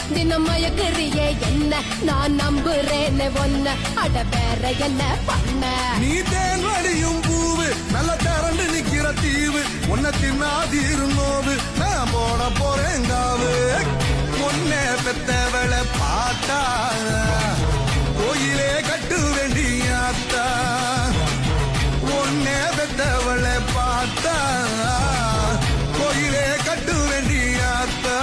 தினம் மயக்கறியே என்ன நான் நம்புறேன்னு ஒன்ன அட வேற என்ன பண்ண நீ தேன் வடியும் பூவு நல்ல திரண்டு நிக்கிற தீவு உன்னை தின்னாதீரு நோவு நான் போட போறேங்காவு உன்னை பெத்தவளை பார்த்தா கோயிலே கட்டு வேண்டியாத்தா உன்னை பெத்தவளை பார்த்தா கோயிலே கட்டு வேண்டியாத்தா